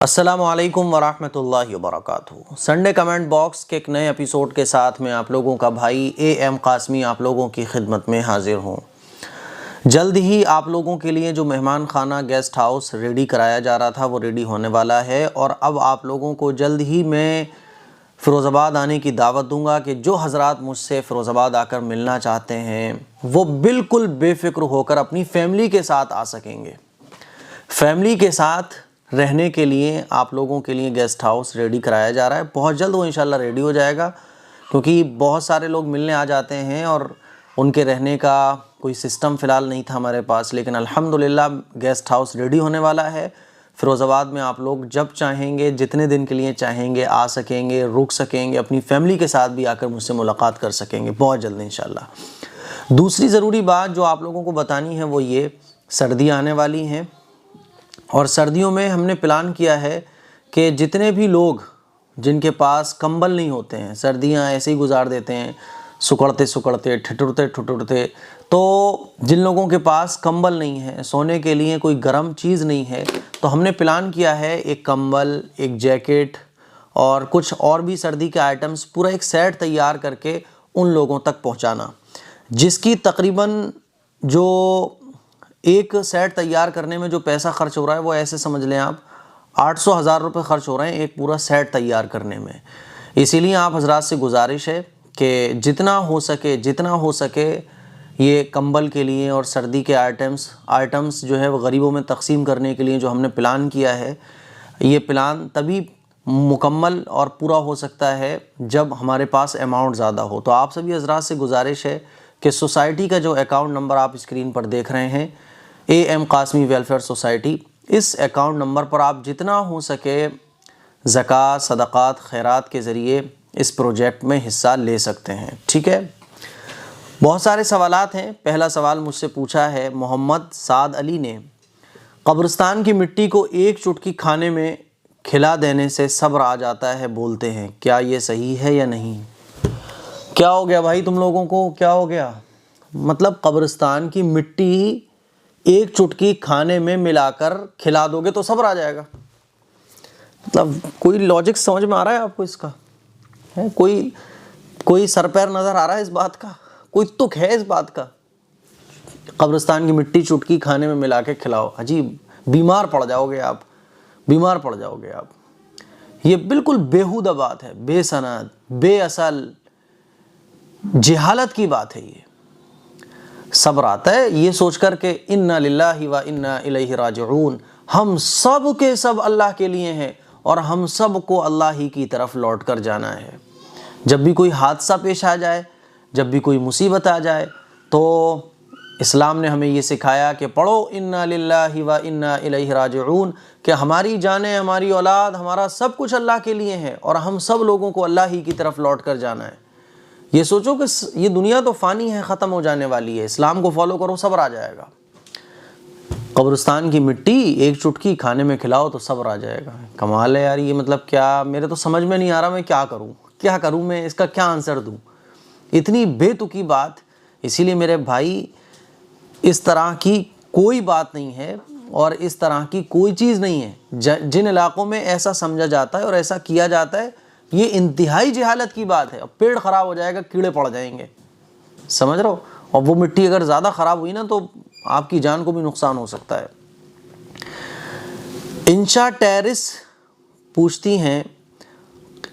السلام علیکم ورحمۃ اللہ وبرکاتہ۔ سنڈے کمنٹ باکس کے ایک نئے ایپیسوڈ کے ساتھ میں آپ لوگوں کا بھائی اے قاسمی آپ لوگوں کی خدمت میں حاضر ہوں۔ جلد ہی آپ لوگوں کے لیے جو مہمان خانہ گیسٹ ہاؤس ریڈی کرایا جا رہا تھا وہ ریڈی ہونے والا ہے، اور اب آپ لوگوں کو جلد ہی میں فیروز آباد آنے کی دعوت دوں گا کہ جو حضرات مجھ سے فیروز آباد آ کر ملنا چاہتے ہیں وہ بالکل بے فکر ہو کر اپنی فیملی کے ساتھ آ سکیں گے۔ فیملی کے ساتھ رہنے کے لیے آپ لوگوں کے لیے گیسٹ ہاؤس ریڈی کرایا جا رہا ہے، بہت جلد وہ انشاءاللہ ریڈی ہو جائے گا، کیونکہ بہت سارے لوگ ملنے آ جاتے ہیں اور ان کے رہنے کا کوئی سسٹم فی الحال نہیں تھا ہمارے پاس، لیکن الحمدللہ گیسٹ ہاؤس ریڈی ہونے والا ہے۔ فیروز آباد میں آپ لوگ جب چاہیں گے، جتنے دن کے لیے چاہیں گے آ سکیں گے، رک سکیں گے، اپنی فیملی کے ساتھ بھی آ کر مجھ سے ملاقات کر سکیں گے بہت جلد انشاءاللہ۔ دوسری ضروری بات جو آپ لوگوں کو بتانی ہے وہ یہ، سردیاں آنے والی ہیں، اور سردیوں میں ہم نے پلان کیا ہے کہ جتنے بھی لوگ جن کے پاس کمبل نہیں ہوتے ہیں، سردیاں ایسے ہی گزار دیتے ہیں سکڑتے سکڑتے ٹھٹرتے، تو جن لوگوں کے پاس کمبل نہیں ہے، سونے کے لیے کوئی گرم چیز نہیں ہے، تو ہم نے پلان کیا ہے ایک کمبل، ایک جیکٹ اور کچھ اور بھی سردی کے آئٹمز، پورا ایک سیٹ تیار کر کے ان لوگوں تک پہنچانا، جس کی تقریباً جو ایک سیٹ تیار کرنے میں جو پیسہ خرچ ہو رہا ہے وہ ایسے سمجھ لیں آپ 800,000 روپے خرچ ہو رہے ہیں ایک پورا سیٹ تیار کرنے میں۔ اسی لیے آپ حضرات سے گزارش ہے کہ جتنا ہو سکے یہ کمبل کے لیے اور سردی کے آئٹمز جو ہے وہ غریبوں میں تقسیم کرنے کے لیے جو ہم نے پلان کیا ہے، یہ پلان تبھی مکمل اور پورا ہو سکتا ہے جب ہمارے پاس اماؤنٹ زیادہ ہو۔ تو آپ سبھی حضرات سے گزارش ہے کہ سوسائٹی کا جو اکاؤنٹ نمبر آپ اسکرین پر دیکھ رہے ہیں، اے قاسمی ویلفیئر سوسائٹی، اس اکاؤنٹ نمبر پر آپ جتنا ہو سکے زکوٰۃ، صدقات، خیرات کے ذریعے اس پروجیکٹ میں حصہ لے سکتے ہیں، ٹھیک ہے؟ بہت سارے سوالات ہیں۔ پہلا سوال مجھ سے پوچھا ہے محمد سعد علی نے، قبرستان کی مٹی کو ایک چٹکی کھانے میں کھلا دینے سے صبر آ جاتا ہے بولتے ہیں، کیا یہ صحیح ہے یا نہیں؟ کیا ہو گیا بھائی تم لوگوں کو، کیا ہو گیا؟ مطلب قبرستان کی مٹی ایک چٹکی کھانے میں ملا کر کھلا دو گے تو صبر آ جائے گا؟ مطلب کوئی لاجک سمجھ میں آ رہا ہے آپ کو اس کا؟ کوئی سر پیر نظر آ رہا ہے اس بات کا؟ کوئی تک ہے اس بات کا؟ قبرستان کی مٹی چٹکی کھانے میں ملا کے کھلاؤ، عجیب، بیمار پڑ جاؤ گے آپ۔ یہ بالکل بیہودہ بات ہے، بے سند، بے اصل، جہالت کی بات ہے۔ یہ صبر آتا ہے یہ سوچ کر کہ انا للہ و انا الیہ راجعون، ہم سب کے سب اللہ کے لیے ہیں اور ہم سب کو اللہ ہی کی طرف لوٹ کر جانا ہے۔ جب بھی کوئی حادثہ پیش آ جائے، جب بھی کوئی مصیبت آ جائے، تو اسلام نے ہمیں یہ سکھایا کہ پڑھو انا للہ و انا الیہ راجعون، کہ ہماری جانیں، ہماری اولاد، ہمارا سب کچھ اللہ کے لیے ہے اور ہم سب لوگوں کو اللہ ہی کی طرف لوٹ کر جانا ہے۔ یہ سوچو کہ یہ دنیا تو فانی ہے، ختم ہو جانے والی ہے، اسلام کو فالو کرو، صبر آ جائے گا۔ قبرستان کی مٹی ایک چٹکی کھانے میں کھلاؤ تو صبر آ جائے گا۔ کمال ہے یار، یہ مطلب کیا؟ میرے تو سمجھ میں نہیں آ رہا میں کیا کروں، میں اس کا کیا آنسر دوں؟ اتنی بے تکی بات۔ اسی لیے میرے بھائی، اس طرح کی کوئی بات نہیں ہے اور اس طرح کی کوئی چیز نہیں ہے۔ جن علاقوں میں ایسا سمجھا جاتا ہے اور ایسا کیا جاتا ہے، یہ انتہائی جہالت کی بات ہے۔ پیڑ خراب ہو جائے گا، کیڑے پڑ جائیں گے، سمجھ رہے ہو؟ اور وہ مٹی اگر زیادہ خراب ہوئی نا تو آپ کی جان کو بھی نقصان ہو سکتا ہے۔ انشا ٹیرس پوچھتی ہیں،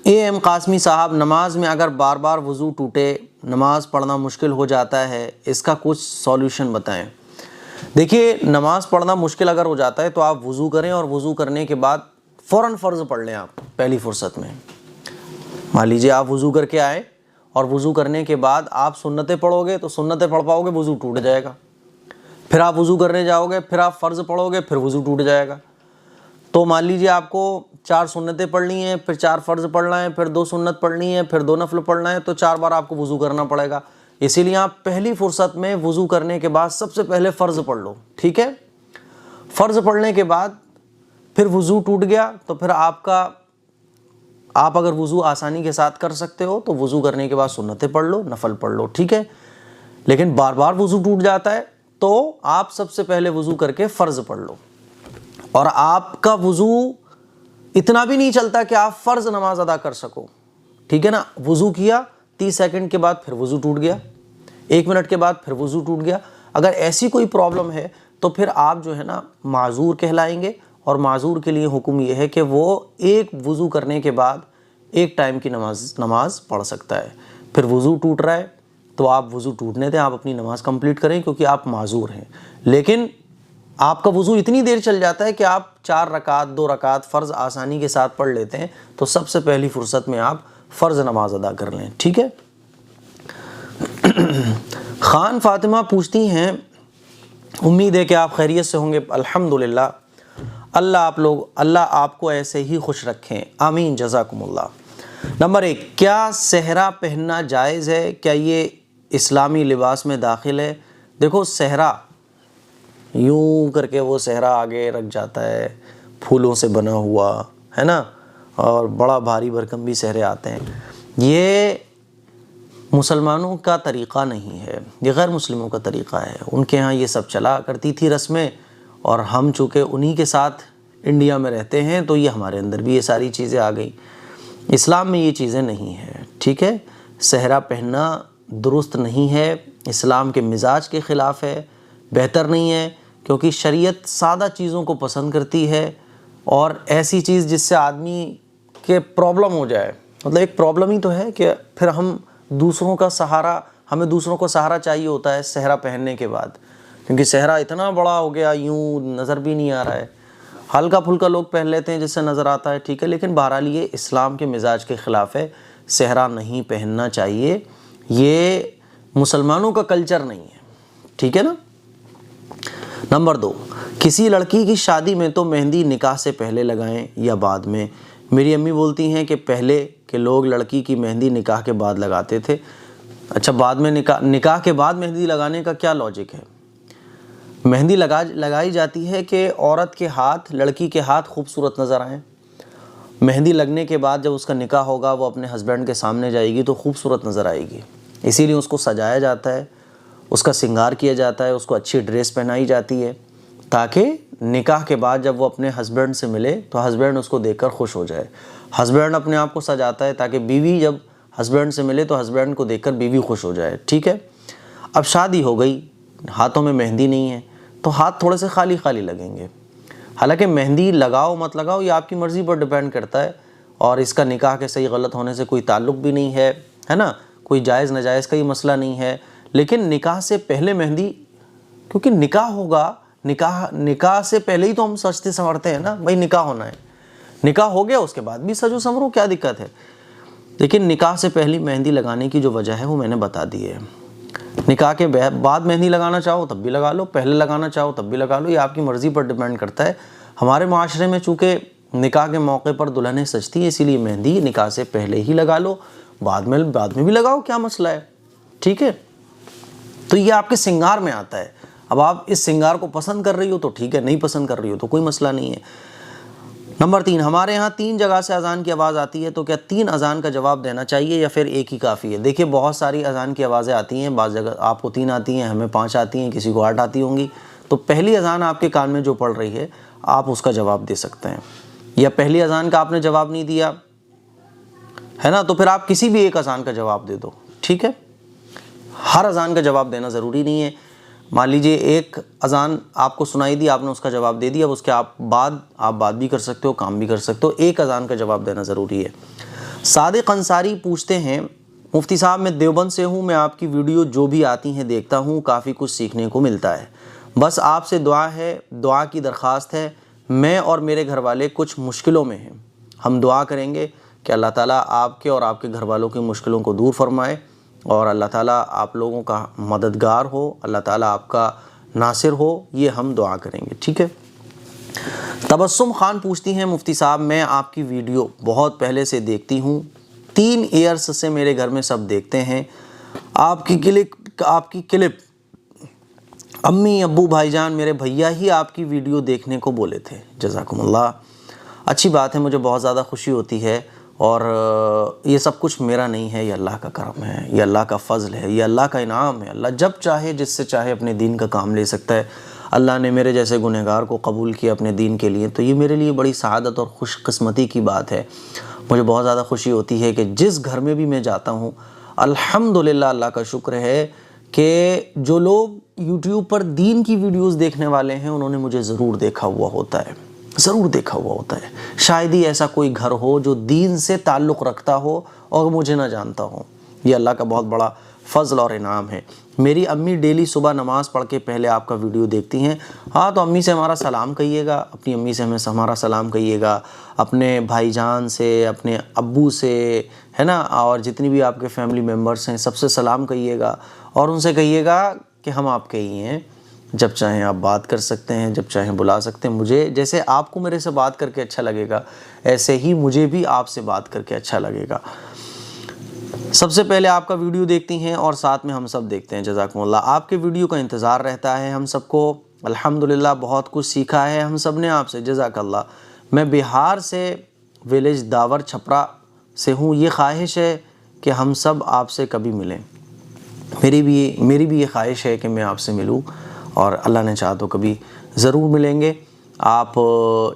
اے قاسمی صاحب، نماز میں اگر بار بار وضو ٹوٹے، نماز پڑھنا مشکل ہو جاتا ہے، اس کا کچھ سولوشن بتائیں۔ دیکھیے، نماز پڑھنا مشکل اگر ہو جاتا ہے تو آپ وضو کریں، اور وضو کرنے کے بعد فوراً فرض پڑھ لیں آپ پہلی فرصت میں۔ مان لیجیے آپ وضو کر کے آئے اور وضو کرنے کے بعد آپ سنتیں پڑھو گے تو سنتیں پڑھ پاؤ گے، وضو ٹوٹ جائے گا۔ پھر آپ وضو کرنے جاؤ گے، پھر آپ فرض پڑھو گے، پھر وضو ٹوٹ جائے گا۔ تو مان لیجیے آپ کو 4 سنتیں پڑھنی ہیں، پھر 4 فرض پڑھنا ہے، پھر 2 سنت پڑھنی ہے، پھر 2 نفل پڑھنا ہے، تو 4 بار آپ کو وضو کرنا پڑے گا۔ اسی لیے آپ پہلی فرصت میں وضو کرنے کے بعد سب سے پہلے فرض پڑھ لو، ٹھیک ہے؟ فرض پڑھنے کے بعد پھر وضو ٹوٹ گیا تو پھر آپ اگر وضو آسانی کے ساتھ کر سکتے ہو تو وضو کرنے کے بعد سنتیں پڑھ لو، نفل پڑھ لو، ٹھیک ہے؟ لیکن بار بار وضو ٹوٹ جاتا ہے تو آپ سب سے پہلے وضو کر کے فرض پڑھ لو، اور آپ کا وضو اتنا بھی نہیں چلتا کہ آپ فرض نماز ادا کر سکو، ٹھیک ہے نا، وضو کیا 30 سیکنڈ کے بعد پھر وضو ٹوٹ گیا، 1 منٹ کے بعد پھر وضو ٹوٹ گیا، اگر ایسی کوئی پرابلم ہے تو پھر آپ جو ہے نا معذور کہلائیں گے، اور معذور کے لیے حکم یہ ہے کہ وہ ایک وضو کرنے کے بعد ایک ٹائم کی نماز پڑھ سکتا ہے۔ پھر وضو ٹوٹ رہا ہے تو آپ وضو ٹوٹنے دیں، آپ اپنی نماز کمپلیٹ کریں کیونکہ آپ معذور ہیں۔ لیکن آپ کا وضو اتنی دیر چل جاتا ہے کہ آپ 4 رکعت 2 رکعت فرض آسانی کے ساتھ پڑھ لیتے ہیں، تو سب سے پہلی فرصت میں آپ فرض نماز ادا کر لیں، ٹھیک ہے۔ خان فاطمہ پوچھتی ہیں، امید ہے کہ آپ خیریت سے ہوں گے، الحمدللہ، اللہ آپ کو ایسے ہی خوش رکھیں، آمین، جزاکم اللہ۔ نمبر 1، کیا صحرا پہننا جائز ہے؟ کیا یہ اسلامی لباس میں داخل ہے؟ دیکھو، صحرا یوں کر کے وہ صحرا آگے رکھ جاتا ہے، پھولوں سے بنا ہوا ہے نا، اور بڑا بھاری بھرکم بھی صحرے آتے ہیں، یہ مسلمانوں کا طریقہ نہیں ہے، یہ غیر مسلموں کا طریقہ ہے۔ ان کے ہاں یہ سب چلا کرتی تھی رسمیں، اور ہم چونکہ انہی کے ساتھ انڈیا میں رہتے ہیں تو یہ ہمارے اندر بھی یہ ساری چیزیں آ گئی۔ اسلام میں یہ چیزیں نہیں ہیں، ٹھیک ہے۔ صحرا پہننا درست نہیں ہے، اسلام کے مزاج کے خلاف ہے، بہتر نہیں ہے، کیونکہ شریعت سادہ چیزوں کو پسند کرتی ہے، اور ایسی چیز جس سے آدمی کے پرابلم ہو جائے، مطلب ایک پرابلم ہی تو ہے کہ پھر ہمیں دوسروں کا سہارا چاہیے ہوتا ہے صحرا پہننے کے بعد، کیونکہ صحرا اتنا بڑا ہو گیا، یوں نظر بھی نہیں آ رہا ہے، ہلکا پھلکا لوگ پہن لیتے ہیں جس سے نظر آتا ہے، ٹھیک ہے، لیکن بہرحال یہ اسلام کے مزاج کے خلاف ہے، صحرا نہیں پہننا چاہیے، یہ مسلمانوں کا کلچر نہیں ہے، ٹھیک ہے نا۔ نمبر 2، کسی لڑکی کی شادی میں تو مہندی نکاح سے پہلے لگائیں یا بعد میں؟ میری امی بولتی ہیں کہ پہلے کے لوگ لڑکی کی مہندی نکاح کے بعد لگاتے تھے۔ اچھا، بعد میں نکاح کے بعد مہندی لگانے کا کیا لاجک ہے؟ مہندی لگائی جاتی ہے کہ عورت کے ہاتھ، لڑکی کے ہاتھ خوبصورت نظر آئیں۔ مہندی لگنے کے بعد جب اس کا نکاح ہوگا، وہ اپنے ہسبینڈ کے سامنے جائے گی تو خوبصورت نظر آئے گی، اسی لیے اس کو سجایا جاتا ہے، اس کا سنگار کیا جاتا ہے، اس کو اچھی ڈریس پہنائی جاتی ہے، تاکہ نکاح کے بعد جب وہ اپنے ہسبینڈ سے ملے تو ہسبینڈ اس کو دیکھ کر خوش ہو جائے۔ ہسبینڈ اپنے آپ کو سجاتا ہے تاکہ بیوی جب ہسبینڈ سے ملے تو ہسبینڈ کو دیکھ کر بیوی خوش ہو جائے، ٹھیک ہے۔ اب شادی ہو گئی، ہاتھوں میں مہندی نہیں ہے تو ہاتھ تھوڑے سے خالی خالی لگیں گے، حالانکہ مہندی لگاؤ مت لگاؤ یہ آپ کی مرضی پر ڈیپینڈ کرتا ہے، اور اس کا نکاح کے صحیح غلط ہونے سے کوئی تعلق بھی نہیں ہے نا، کوئی جائز ناجائز کا ہی مسئلہ نہیں ہے، لیکن نکاح سے پہلے مہندی، کیونکہ نکاح ہوگا، نکاح سے پہلے ہی تو ہم سجتے سنورتے ہیں نا، بھائی نکاح ہونا ہے، نکاح ہو گیا اس کے بعد بھی سجو سنورو، کیا دقت ہے؟ لیکن نکاح سے پہلی مہندی لگانے کی جو وجہ ہے وہ میں نے بتا دی ہے۔ نکاح کے بعد مہندی لگانا چاہو تب بھی لگا لو، پہلے لگانا چاہو تب بھی لگا لو، یہ آپ کی مرضی پر ڈیپینڈ کرتا ہے۔ ہمارے معاشرے میں چونکہ نکاح کے موقع پر دلہنیں سجتی ہیں، اسی لیے مہندی نکاح سے پہلے ہی لگا لو، بعد میں بھی لگاؤ، کیا مسئلہ ہے، ٹھیک ہے۔ تو یہ آپ کے سنگار میں آتا ہے، اب آپ اس سنگار کو پسند کر رہی ہو تو ٹھیک ہے، نہیں پسند کر رہی ہو تو کوئی مسئلہ نہیں ہے۔ نمبر 3، ہمارے یہاں 3 جگہ سے اذان کی آواز آتی ہے، تو کیا 3 اذان کا جواب دینا چاہیے یا پھر ایک ہی کافی ہے؟ دیکھیے، بہت ساری اذان کی آوازیں آتی ہیں، بعض جگہ آپ کو 3 آتی ہیں، ہمیں 5 آتی ہیں، کسی کو 8 آتی ہوں گی، تو پہلی اذان آپ کے کان میں جو پڑ رہی ہے آپ اس کا جواب دے سکتے ہیں، یا پہلی اذان کا آپ نے جواب نہیں دیا ہے نا، تو پھر آپ کسی بھی ایک اذان کا جواب دے دو، ٹھیک ہے۔ ہر اذان کا جواب دینا ضروری نہیں ہے، مان لیجئے ایک اذان آپ کو سنائی دی، آپ نے اس کا جواب دے دیا، اب اس کے آپ بات بھی کر سکتے ہو، کام بھی کر سکتے ہو، ایک اذان کا جواب دینا ضروری ہے۔ صادق انصاری پوچھتے ہیں، مفتی صاحب میں دیوبند سے ہوں، میں آپ کی ویڈیو جو بھی آتی ہیں دیکھتا ہوں، کافی کچھ سیکھنے کو ملتا ہے، بس آپ سے دعا کی درخواست ہے، میں اور میرے گھر والے کچھ مشکلوں میں ہیں، ہم دعا کریں گے کہ اللہ تعالیٰ آپ کے اور آپ کے گھر والوں کی مشکلوں کو دور فرمائے، اور اللہ تعالیٰ آپ لوگوں کا مددگار ہو، اللہ تعالیٰ آپ کا ناصر ہو، یہ ہم دعا کریں گے، ٹھیک ہے۔ تبسم خان پوچھتی ہیں، مفتی صاحب میں آپ کی ویڈیو بہت پہلے سے دیکھتی ہوں، 3 ایئرس سے میرے گھر میں سب دیکھتے ہیں، آپ کی کلپ امی ابو بھائی جان میرے بھیا ہی آپ کی ویڈیو دیکھنے کو بولے تھے، جزاکم اللہ، اچھی بات ہے، مجھے بہت زیادہ خوشی ہوتی ہے، اور یہ سب کچھ میرا نہیں ہے، یہ اللہ کا کرم ہے، یہ اللہ کا فضل ہے، یہ اللہ کا انعام ہے، اللہ جب چاہے جس سے چاہے اپنے دین کا کام لے سکتا ہے۔ اللہ نے میرے جیسے گنہگار کو قبول کیا اپنے دین کے لیے، تو یہ میرے لیے بڑی سعادت اور خوش قسمتی کی بات ہے۔ مجھے بہت زیادہ خوشی ہوتی ہے کہ جس گھر میں بھی میں جاتا ہوں، الحمدللہ اللہ کا شکر ہے کہ جو لوگ یوٹیوب پر دین کی ویڈیوز دیکھنے والے ہیں انہوں نے مجھے ضرور دیکھا ہوا ہوتا ہے، ضرور دیکھا ہوا ہوتا ہے۔ شاید ہی ایسا کوئی گھر ہو جو دین سے تعلق رکھتا ہو اور مجھے نہ جانتا ہو۔ یہ اللہ کا بہت بڑا فضل اور انعام ہے۔ میری امی ڈیلی صبح نماز پڑھ کے پہلے آپ کا ویڈیو دیکھتی ہیں۔ ہاں، تو امی سے ہمارا سلام کہیے گا، اپنی امی سے ہمارا سلام کہیے گا، اپنے بھائی جان سے، اپنے ابو سے، ہے نا، اور جتنی بھی آپ کے فیملی ممبرس ہیں سب سے سلام کہیے گا، اور ان سے کہیے گا کہ ہم آپ کے ہی ہیں، جب چاہیں آپ بات کر سکتے ہیں، جب چاہیں بلا سکتے ہیں۔ مجھے جیسے آپ کو میرے سے بات کر کے اچھا لگے گا، ایسے ہی مجھے بھی آپ سے بات کر کے اچھا لگے گا۔ سب سے پہلے آپ کا ویڈیو دیکھتی ہیں اور ساتھ میں ہم سب دیکھتے ہیں، جزاکم اللہ۔ آپ کے ویڈیو کا انتظار رہتا ہے، ہم سب کو الحمدللہ بہت کچھ سیکھا ہے ہم سب نے آپ سے، جزاک اللہ۔ میں بہار سے ویلیج داور چھپرا سے ہوں، یہ خواہش ہے کہ ہم سب آپ سے کبھی ملیں۔ میری بھی یہ خواہش ہے کہ میں آپ سے ملوں، اور اللہ نے چاہا تو کبھی ضرور ملیں گے۔ آپ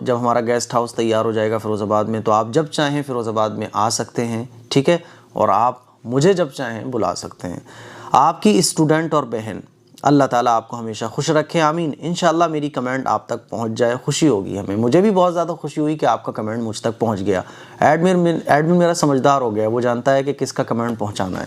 جب ہمارا گیسٹ ہاؤس تیار ہو جائے گا فیروز آباد میں، تو آپ جب چاہیں فیروز آباد میں آ سکتے ہیں، ٹھیک ہے، اور آپ مجھے جب چاہیں بلا سکتے ہیں۔ آپ کی اسٹوڈنٹ اور بہن، اللہ تعالیٰ آپ کو ہمیشہ خوش رکھے، آمین۔ انشاءاللہ میری کمنٹ آپ تک پہنچ جائے، خوشی ہوگی ہمیں۔ مجھے بھی بہت زیادہ خوشی ہوئی کہ آپ کا کمنٹ مجھ تک پہنچ گیا۔ ایڈمن میرا سمجھدار ہو گیا، وہ جانتا ہے کہ کس کا کمنٹ پہنچانا ہے۔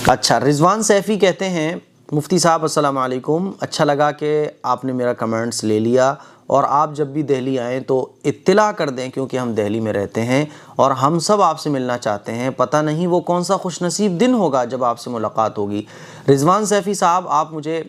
اچھا، رضوان سیفی کہتے ہیں، مفتی صاحب السلام علیکم، اچھا لگا کہ آپ نے میرا کمنٹس لے لیا، اور آپ جب بھی دہلی آئیں تو اطلاع کر دیں، کیونکہ ہم دہلی میں رہتے ہیں اور ہم سب آپ سے ملنا چاہتے ہیں۔ پتہ نہیں وہ کون سا خوش نصیب دن ہوگا جب آپ سے ملاقات ہوگی۔ رضوان سیفی صاحب، آپ مجھے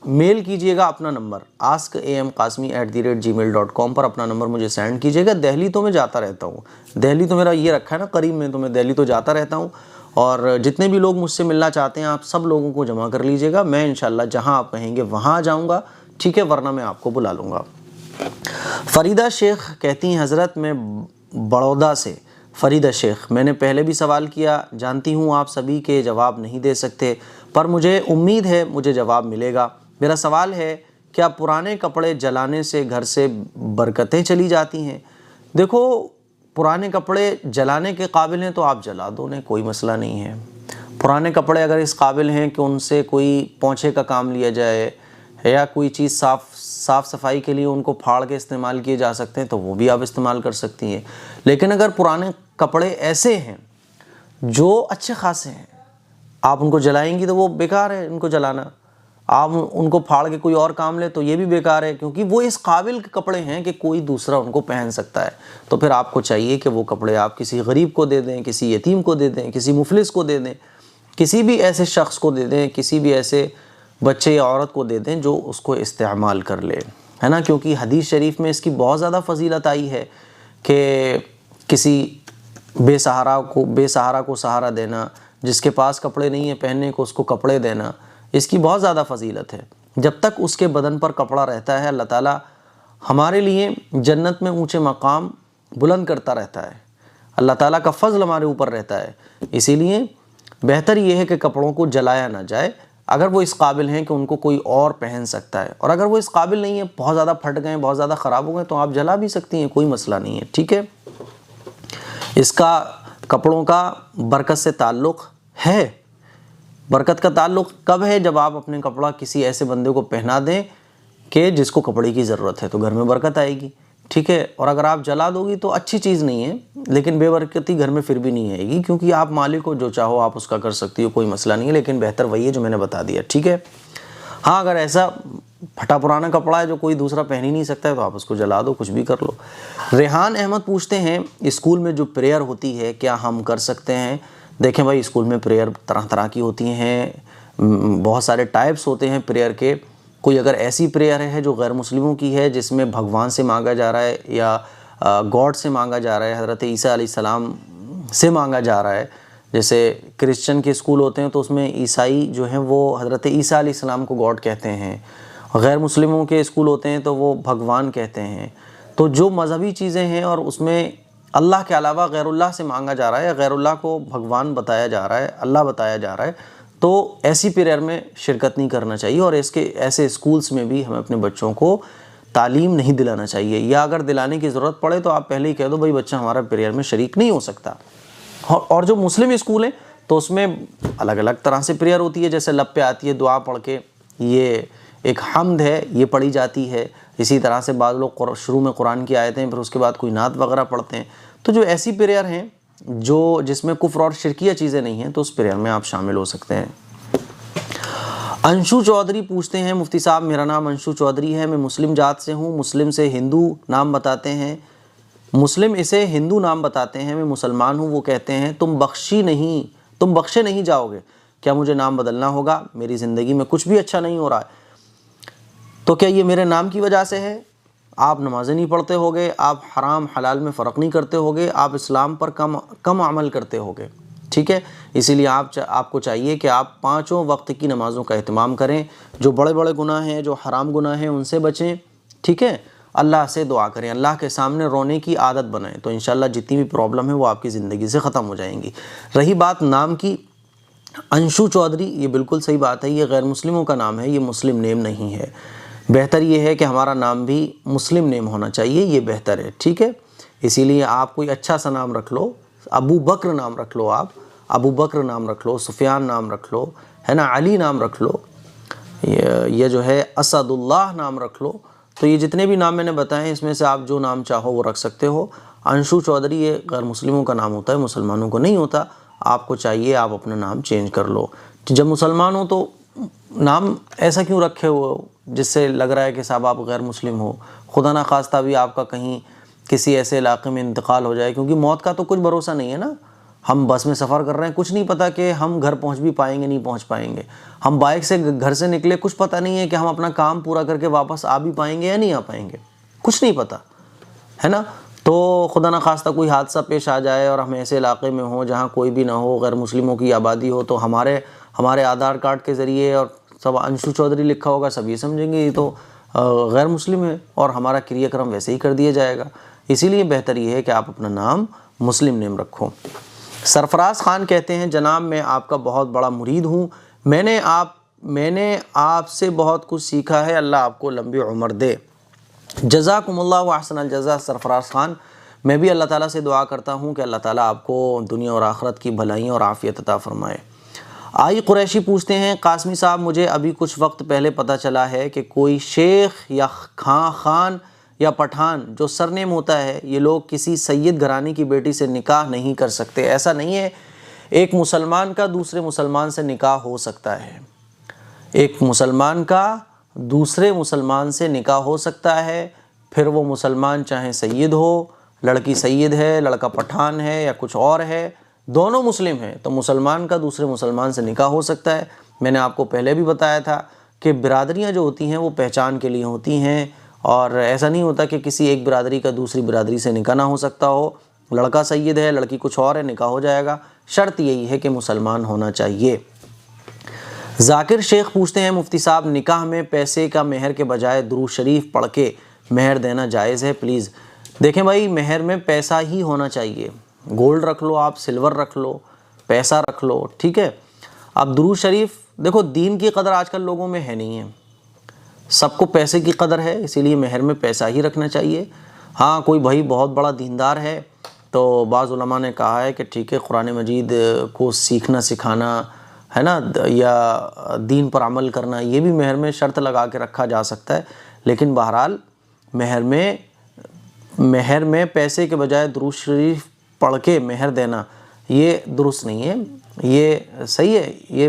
میل کیجئے گا اپنا نمبر askam.qasmi@gmail.com پر اپنا نمبر مجھے سینڈ کیجئے گا۔ دہلی تو میں جاتا رہتا ہوں، دہلی تو میرا یہ رکھا ہے نا قریب میں، تو میں دہلی تو جاتا رہتا ہوں، اور جتنے بھی لوگ مجھ سے ملنا چاہتے ہیں آپ سب لوگوں کو جمع کر لیجئے گا۔ میں انشاءاللہ جہاں آپ کہیں گے وہاں جاؤں گا، ٹھیک ہے، ورنہ میں آپ کو بلا لوں گا۔ فریدہ شیخ کہتی ہیں، حضرت میں بڑودہ سے۔ فریدہ شیخ، میں نے پہلے بھی سوال کیا، جانتی ہوں آپ سبھی کے جواب نہیں دے سکتے، پر مجھے امید ہے مجھے جواب ملے گا۔ میرا سوال ہے، کیا پرانے کپڑے جلانے سے گھر سے برکتیں چلی جاتی ہیں؟ دیکھو، پرانے کپڑے جلانے کے قابل ہیں تو آپ جلا دو، انہیں کوئی مسئلہ نہیں ہے۔ پرانے کپڑے اگر اس قابل ہیں کہ ان سے کوئی پونچھے کا کام لیا جائے یا کوئی چیز صاف صفائی کے لیے ان کو پھاڑ کے استعمال کیے جا سکتے ہیں تو وہ بھی آپ استعمال کر سکتی ہیں۔ لیکن اگر پرانے کپڑے ایسے ہیں جو اچھے خاصے ہیں، آپ ان کو جلائیں گی تو وہ بیکار ہے ان کو جلانا۔ آپ ان کو پھاڑ کے کوئی اور کام لے تو یہ بھی بیکار ہے، کیونکہ وہ اس قابل کے کپڑے ہیں کہ کوئی دوسرا ان کو پہن سکتا ہے۔ تو پھر آپ کو چاہیے کہ وہ کپڑے آپ کسی غریب کو دے دیں، کسی یتیم کو دے دیں، کسی مفلس کو دے دیں، کسی بھی ایسے شخص کو دے دیں، کسی بھی ایسے بچے یا عورت کو دے دیں جو اس کو استعمال کر لے، ہے نا، کیونکہ حدیث شریف میں اس کی بہت زیادہ فضیلت آئی ہے کہ کسی بے سہارا کو سہارا دینا، جس کے پاس کپڑے نہیں ہیں پہننے کو اس کو کپڑے دینا، اس کی بہت زیادہ فضیلت ہے۔ جب تک اس کے بدن پر کپڑا رہتا ہے اللہ تعالیٰ ہمارے لیے جنت میں اونچے مقام بلند کرتا رہتا ہے، اللہ تعالیٰ کا فضل ہمارے اوپر رہتا ہے۔ اسی لیے بہتر یہ ہے کہ کپڑوں کو جلایا نہ جائے اگر وہ اس قابل ہیں کہ ان کو کوئی اور پہن سکتا ہے، اور اگر وہ اس قابل نہیں ہے، بہت زیادہ پھٹ گئے، بہت زیادہ خراب ہو گئے، تو آپ جلا بھی سکتی ہیں، کوئی مسئلہ نہیں ہے، ٹھیک ہے۔ اس کا کپڑوں کا برکت سے تعلق ہے۔ برکت کا تعلق کب ہے؟ جب آپ اپنے کپڑا کسی ایسے بندے کو پہنا دیں کہ جس کو کپڑے کی ضرورت ہے، تو گھر میں برکت آئے گی، ٹھیک ہے۔ اور اگر آپ جلا دو گی تو اچھی چیز نہیں ہے، لیکن بے برکتی گھر میں پھر بھی نہیں آئے گی، کیونکہ آپ مالک ہو، جو چاہو آپ اس کا کر سکتی ہو، کوئی مسئلہ نہیں ہے، لیکن بہتر وہی ہے جو میں نے بتا دیا، ٹھیک ہے۔ ہاں، اگر ایسا پھٹا پرانا کپڑا ہے جو کوئی دوسرا پہن ہی نہیں سکتا ہے تو آپ اس کو جلا دو، کچھ بھی کر لو۔ ریحان احمد پوچھتے ہیں، اسکول میں جو پریئر ہوتی ہے کیا ہم کر سکتے ہیں؟ دیکھیں بھائی، اسکول میں پریئر طرح طرح کی ہوتی ہیں، بہت سارے ٹائپس ہوتے ہیں پریئر کے۔ کوئی اگر ایسی پریئر ہے جو غیر مسلموں کی ہے، جس میں بھگوان سے مانگا جا رہا ہے یا گاڈ سے مانگا جا رہا ہے، حضرت عیسیٰ علیہ السلام سے مانگا جا رہا ہے، جیسے کرسچن کے اسکول ہوتے ہیں تو اس میں عیسائی جو ہیں وہ حضرت عیسیٰ علیہ السلام کو گاڈ کہتے ہیں، غیر مسلموں کے اسکول ہوتے ہیں تو وہ بھگوان کہتے ہیں۔ تو جو مذہبی چیزیں ہیں اور اس میں اللہ کے علاوہ غیر اللہ سے مانگا جا رہا ہے، غیر اللہ کو بھگوان بتایا جا رہا ہے، اللہ بتایا جا رہا ہے، تو ایسی پریئر میں شرکت نہیں کرنا چاہیے، اور ایسے اسکولس میں بھی ہمیں اپنے بچوں کو تعلیم نہیں دلانا چاہیے، یا اگر دلانے کی ضرورت پڑے تو آپ پہلے ہی کہہ دو بھائی بچہ ہمارا پریئر میں شریک نہیں ہو سکتا۔ اور جو مسلم اسکول ہیں تو اس میں الگ الگ طرح سے پریئر ہوتی ہے، جیسے لب پہ آتی ہے دعا پڑھ کے، یہ ایک حمد ہے، یہ پڑھی جاتی ہے۔ اسی طرح سے بعض لوگ شروع میں قرآن کی آیتیں پھر اس کے بعد کوئی نعت وغیرہ پڑھتے ہیں۔ تو جو ایسی پریئر ہیں جس میں کفر اور شرکیہ چیزیں نہیں ہیں تو اس پریئر میں آپ شامل ہو سکتے ہیں۔ انشو چودھری پوچھتے ہیں مفتی صاحب میرا نام انشو چودھری ہے، میں مسلم ذات سے ہوں، مسلم سے ہندو نام بتاتے ہیں، مسلم اسے ہندو نام بتاتے ہیں، میں مسلمان ہوں، وہ کہتے ہیں تم بخشے نہیں جاؤ گے، کیا مجھے نام بدلنا ہوگا؟ میری زندگی میں کچھ بھی اچھا نہیں ہو رہا ہے، تو کیا یہ میرے نام کی وجہ سے ہے؟ آپ نمازیں نہیں پڑھتے ہوگے، آپ حرام حلال میں فرق نہیں کرتے ہوگے، آپ اسلام پر کم عمل کرتے ہوگے، ٹھیک ہے؟ اسی لیے آپ کو چاہیے کہ آپ 5 وقت کی نمازوں کا اہتمام کریں، جو بڑے بڑے گناہ ہیں، جو حرام گناہ ہیں ان سے بچیں، ٹھیک ہے؟ اللہ سے دعا کریں، اللہ کے سامنے رونے کی عادت بنائیں، تو انشاءاللہ جتنی بھی پرابلم ہے وہ آپ کی زندگی سے ختم ہو جائیں گی۔ رہی بات نام کی، انشو چودھری، یہ بالکل صحیح بات ہے، یہ غیر مسلموں کا نام ہے، یہ مسلم نیم نہیں ہے۔ بہتر یہ ہے کہ ہمارا نام بھی مسلم نیم ہونا چاہیے، یہ بہتر ہے، ٹھیک ہے؟ اسی لیے آپ کوئی اچھا سا نام رکھ لو، ابو بکر نام رکھ لو، آپ ابو بکر نام رکھ لو، سفیان نام رکھ لو، ہے نا، علی نام رکھ لو، یہ جو ہے اسد اللہ نام رکھ لو۔ تو یہ جتنے بھی نام میں نے بتائے ہیں اس میں سے آپ جو نام چاہو وہ رکھ سکتے ہو۔ انشو چودھری یہ غیر مسلموں کا نام ہوتا ہے، مسلمانوں کو نہیں ہوتا۔ آپ کو چاہیے آپ اپنا نام چینج کر لو، جب مسلمان ہو تو نام ایسا کیوں رکھے ہو جس سے لگ رہا ہے کہ صاحب آپ غیر مسلم ہو؟ خدا نخواستہ بھی آپ کا کہیں کسی ایسے علاقے میں انتقال ہو جائے، کیونکہ موت کا تو کچھ بھروسہ نہیں ہے نا۔ ہم بس میں سفر کر رہے ہیں، کچھ نہیں پتہ کہ ہم گھر پہنچ بھی پائیں گے نہیں پہنچ پائیں گے۔ ہم بائک سے گھر سے نکلے، کچھ پتہ نہیں ہے کہ ہم اپنا کام پورا کر کے واپس آ بھی پائیں گے یا نہیں آ پائیں گے، کچھ نہیں پتہ ہے نا۔ تو خدا نخواستہ کوئی حادثہ پیش آ جائے اور ہم ایسے علاقے میں ہوں جہاں کوئی بھی نہ ہو، غیر مسلموں کی آبادی ہو، تو ہمارے آدھار کارڈ کے ذریعے اور سب انشو چودھری لکھا ہوگا، سب یہ سمجھیں گے یہ تو غیر مسلم ہے، اور ہمارا کریہ کرم ویسے ہی کر دیا جائے گا۔ اسی لیے بہتر یہ ہے کہ آپ اپنا نام مسلم نیم رکھو۔ سرفراز خان کہتے ہیں جناب میں آپ کا بہت بڑا مرید ہوں، میں نے آپ سے بہت کچھ سیکھا ہے، اللہ آپ کو لمبی عمر دے۔ جزاکم اللہ واحسن الجزا سرفراز خان، میں بھی اللہ تعالیٰ سے دعا کرتا ہوں کہ اللہ تعالیٰ آپ کو دنیا اور آخرت کی بھلائیاں اور عافیت عطا فرمائے۔ آئی قریشی پوچھتے ہیں قاسمی صاحب مجھے ابھی کچھ وقت پہلے پتہ چلا ہے کہ کوئی شیخ یا خان یا پٹھان جو سرنیم ہوتا ہے، یہ لوگ کسی سید گھرانے کی بیٹی سے نکاح نہیں کر سکتے۔ ایسا نہیں ہے، ایک مسلمان کا دوسرے مسلمان سے نکاح ہو سکتا ہے، ایک مسلمان کا دوسرے مسلمان سے نکاح ہو سکتا ہے، پھر وہ مسلمان چاہے سید ہو، لڑکی سید ہے، لڑکا پٹھان ہے یا کچھ اور ہے، دونوں مسلم ہیں تو مسلمان کا دوسرے مسلمان سے نکاح ہو سکتا ہے۔ میں نے آپ کو پہلے بھی بتایا تھا کہ برادریاں جو ہوتی ہیں وہ پہچان کے لیے ہوتی ہیں، اور ایسا نہیں ہوتا کہ کسی ایک برادری کا دوسری برادری سے نکاح نہ ہو سکتا ہو۔ لڑکا سید ہے، لڑکی کچھ اور ہے، نکاح ہو جائے گا، شرط یہی ہے کہ مسلمان ہونا چاہیے۔ ذاکر شیخ پوچھتے ہیں مفتی صاحب نکاح میں پیسے کا مہر کے بجائے درود شریف پڑھ کے مہر دینا جائز ہے پلیز؟ دیکھیں بھائی، مہر میں پیسہ ہی ہونا چاہیے، گولڈ رکھ لو، آپ سلور رکھ لو، پیسہ رکھ لو، ٹھیک ہے؟ اب درود شریف دیکھو، دین کی قدر آج کل لوگوں میں ہے نہیں ہے، سب کو پیسے کی قدر ہے، اسی لیے مہر میں پیسہ ہی رکھنا چاہیے۔ ہاں کوئی بھائی بہت بڑا دیندار ہے تو بعض علماء نے کہا ہے کہ ٹھیک ہے قرآن مجید کو سیکھنا سکھانا ہے نا، یا دین پر عمل کرنا، یہ بھی مہر میں شرط لگا کے رکھا جا سکتا ہے، لیکن بہرحال مہر میں پیسے کے بجائے درود شریف پڑھ کے مہر دینا یہ درست نہیں ہے، یہ صحیح ہے، یہ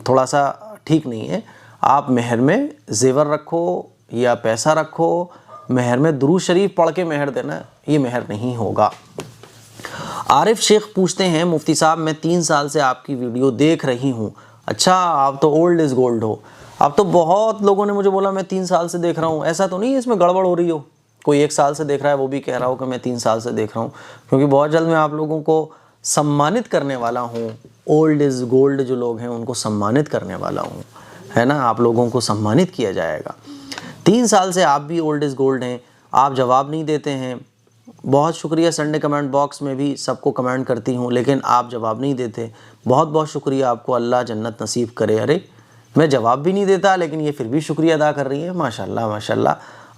تھوڑا سا ٹھیک نہیں ہے۔ آپ مہر میں زیور رکھو یا پیسہ رکھو، مہر میں درود شریف پڑھ کے مہر دینا یہ مہر نہیں ہوگا۔ عارف شیخ پوچھتے ہیں مفتی صاحب میں 3 سال سے آپ کی ویڈیو دیکھ رہی ہوں۔ اچھا، آپ تو اولڈ از گولڈ ہو۔ اب تو بہت لوگوں نے مجھے بولا میں 3 سال سے دیکھ رہا ہوں، ایسا تو نہیں ہے اس میں گڑبڑ ہو رہی ہو، کوئی 1 سال سے دیکھ رہا ہے وہ بھی کہہ رہا ہو کہ میں 3 سال سے دیکھ رہا ہوں، کیونکہ بہت جلد میں آپ لوگوں کو سمانت کرنے والا ہوں، اولڈ از گولڈ جو لوگ ہیں ان کو سمانت کرنے والا ہوں، ہے نا، آپ لوگوں کو سمانت کیا جائے گا۔ 3 سال سے آپ بھی اولڈ از گولڈ ہیں، آپ جواب نہیں دیتے ہیں، بہت شکریہ، سنڈے کمنٹ باکس میں بھی سب کو کمنٹ کرتی ہوں لیکن آپ جواب نہیں دیتے، بہت بہت شکریہ آپ کو، اللہ جنت نصیب کرے۔ ارے میں جواب بھی نہیں دیتا لیکن یہ پھر بھی شکریہ ادا کر رہی ہیں، ماشاءاللہ ماشاءاللہ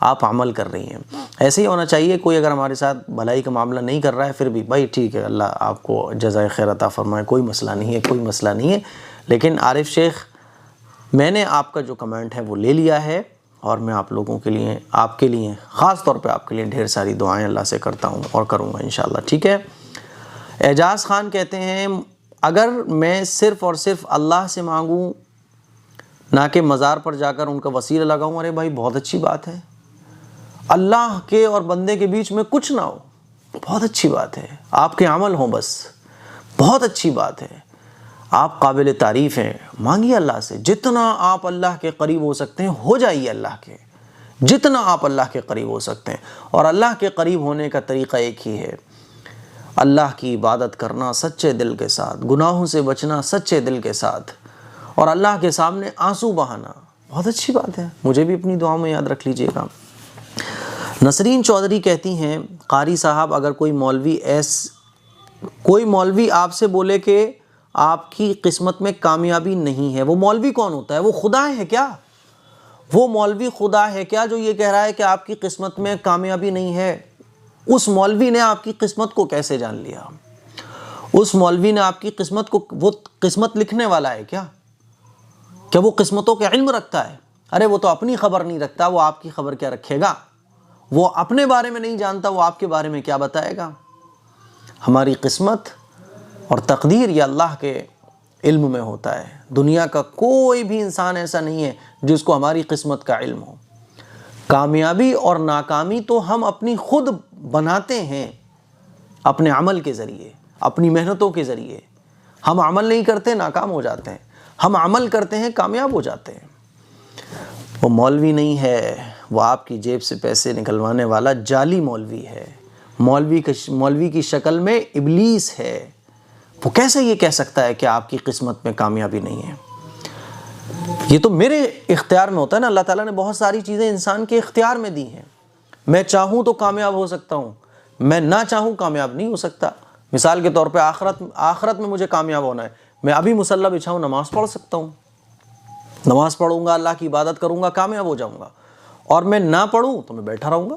آپ عمل کر رہی ہیں، ایسے ہی ہونا چاہیے۔ کوئی اگر ہمارے ساتھ بھلائی کا معاملہ نہیں کر رہا ہے پھر بھی بھائی ٹھیک ہے، اللہ آپ کو جزائے خیر عطا فرمائے، کوئی مسئلہ نہیں ہے، کوئی مسئلہ نہیں ہے۔ لیکن عارف شیخ، میں نے آپ کا جو کمنٹ ہے وہ لے لیا ہے اور میں آپ لوگوں کے لیے، آپ کے لیے خاص طور پہ آپ کے لیے ڈھیر ساری دعائیں اللہ سے کرتا ہوں اور کروں گا انشاءاللہ، ٹھیک ہے۔ اعجاز خان کہتے ہیں اگر میں صرف اور صرف اللہ سے مانگوں نہ کہ مزار پر جا کر ان کا وسیلہ لگاؤں، ارے بھائی بہت اچھی بات ہے، اللہ کے اور بندے کے بیچ میں کچھ نہ ہو، بہت اچھی بات ہے، آپ کے عمل ہوں بس، بہت اچھی بات ہے، آپ قابل تعریف ہیں۔ مانگیے اللہ سے، جتنا آپ اللہ کے قریب ہو سکتے ہیں ہو جائیے اللہ کے، جتنا آپ اللہ کے قریب ہو سکتے ہیں۔ اور اللہ کے قریب ہونے کا طریقہ ایک ہی ہے، اللہ کی عبادت کرنا سچے دل کے ساتھ، گناہوں سے بچنا سچے دل کے ساتھ، اور اللہ کے سامنے آنسو بہانا، بہت اچھی بات ہے، مجھے بھی اپنی دعاؤں میں یاد رکھ لیجئے گا۔ نسرین چودھری کہتی ہیں قاری صاحب اگر کوئی مولوی آپ سے بولے کہ آپ کی قسمت میں کامیابی نہیں ہے، وہ مولوی کون ہوتا ہے؟ وہ خدا ہے کیا؟ وہ مولوی خدا ہے کیا جو یہ کہہ رہا ہے کہ آپ کی قسمت میں کامیابی نہیں ہے؟ اس مولوی نے آپ کی قسمت کو کیسے جان لیا؟ اس مولوی نے آپ کی قسمت کو، وہ قسمت لکھنے والا ہے کیا وہ قسمتوں کے علم رکھتا ہے؟ ارے وہ تو اپنی خبر نہیں رکھتا، وہ آپ کی خبر کیا رکھے گا؟ وہ اپنے بارے میں نہیں جانتا، وہ آپ کے بارے میں کیا بتائے گا؟ ہماری قسمت اور تقدیر یہ اللہ کے علم میں ہوتا ہے، دنیا کا کوئی بھی انسان ایسا نہیں ہے جس کو ہماری قسمت کا علم ہو۔ کامیابی اور ناکامی تو ہم اپنی خود بناتے ہیں، اپنے عمل کے ذریعے، اپنی محنتوں کے ذریعے۔ ہم عمل نہیں کرتے ناکام ہو جاتے ہیں، ہم عمل کرتے ہیں کامیاب ہو جاتے ہیں۔ وہ مولوی نہیں ہے، وہ آپ کی جیب سے پیسے نکلوانے والا جعلی مولوی ہے، مولوی کی شکل میں ابلیس ہے۔ وہ کیسے یہ کہہ سکتا ہے کہ آپ کی قسمت میں کامیابی نہیں ہے؟ یہ تو میرے اختیار میں ہوتا ہے نا، اللہ تعالیٰ نے بہت ساری چیزیں انسان کے اختیار میں دی ہیں، میں چاہوں تو کامیاب ہو سکتا ہوں، میں نہ چاہوں کامیاب نہیں ہو سکتا۔ مثال کے طور پہ آخرت میں مجھے کامیاب ہونا ہے، میں ابھی مصلی بچھاؤں نماز پڑھ سکتا ہوں، نماز پڑھوں گا، اللہ کی عبادت کروں گا، کامیاب ہو جاؤں گا، اور میں نہ پڑھوں تو میں بیٹھا رہوں گا۔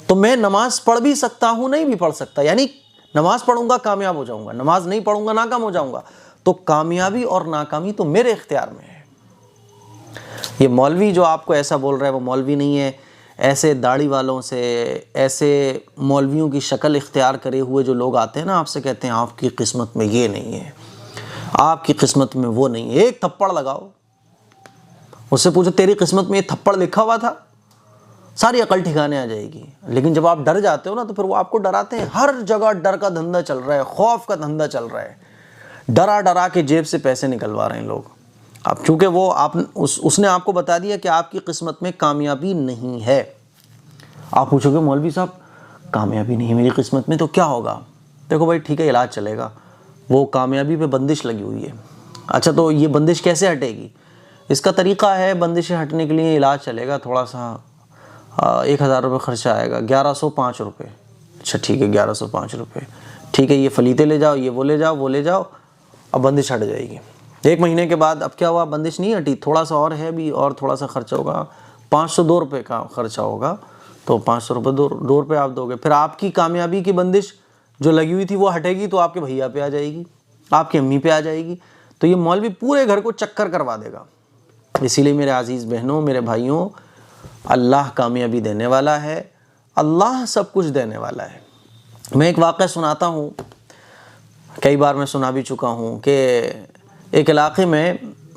تو میں نماز پڑھ بھی سکتا ہوں، نہیں بھی پڑھ سکتا، یعنی نماز پڑھوں گا کامیاب ہو جاؤں گا، نماز نہیں پڑھوں گا ناکام ہو جاؤں گا۔ تو کامیابی اور ناکامی تو میرے اختیار میں ہے۔ یہ مولوی جو آپ کو ایسا بول رہا ہے وہ مولوی نہیں ہے، ایسے داڑھی والوں سے، ایسے مولویوں کی شکل اختیار کرے ہوئے جو لوگ آتے ہیں نا، آپ سے کہتے ہیں آپ کی قسمت میں یہ نہیں ہے، آپ کی قسمت میں وہ نہیں ہے، ایک تھپڑ لگاؤ، اس سے پوچھو تیری قسمت میں یہ تھپڑ لکھا ہوا تھا، ساری عقل ٹھکانے آ جائے گی۔ لیکن جب آپ ڈر جاتے ہو نا تو پھر وہ آپ کو ڈراتے ہیں، ہر جگہ ڈر کا دھندا چل رہا ہے، خوف کا دھندا چل رہا ہے، ڈرا ڈرا کے جیب سے پیسے نکلوا رہے ہیں لوگ۔ اب چونکہ وہ اس نے آپ کو بتا دیا کہ آپ کی قسمت میں کامیابی نہیں ہے، آپ پوچھو گے مولوی صاحب کامیابی نہیں ہے میری قسمت میں تو کیا ہوگا؟ دیکھو بھائی ٹھیک ہے، علاج چلے گا، وہ کامیابی پہ بندش لگی ہوئی ہے۔ اچھا تو یہ بندش کیسے ہٹے گی؟ اس کا طریقہ ہے، بندشیں ہٹنے کے لیے علاج چلے گا، تھوڑا سا 1000 روپے خرچہ آئے گا، 1105 روپے۔ اچھا ٹھیک ہے 1105 روپے، ٹھیک ہے یہ فلیتے لے جاؤ، یہ وہ لے جاؤ، اب بندش ہٹ جائے گی۔ 1 مہینے کے بعد اب کیا ہوا؟ بندش نہیں ہٹی، تھوڑا سا اور ہے بھی، اور تھوڑا سا خرچہ ہوگا، 502 روپے کا خرچہ ہوگا، تو 500 روپے 2 روپے آپ دو گے، پھر آپ کی کامیابی کی بندش جو لگی ہوئی تھی وہ ہٹے گی، تو آپ کے بھیا پہ آ جائے گی، آپ کی امی پہ آ جائے گی، تو یہ مولوی پورے گھر کو چکر کروا دے گا۔ اسی لیے میرے عزیز بہنوں، میرے بھائیوں، اللہ کامیابی دینے والا ہے، اللہ سب کچھ دینے والا ہے۔ میں ایک واقعہ سناتا ہوں، کئی بار میں سنا بھی چکا ہوں، کہ ایک علاقے میں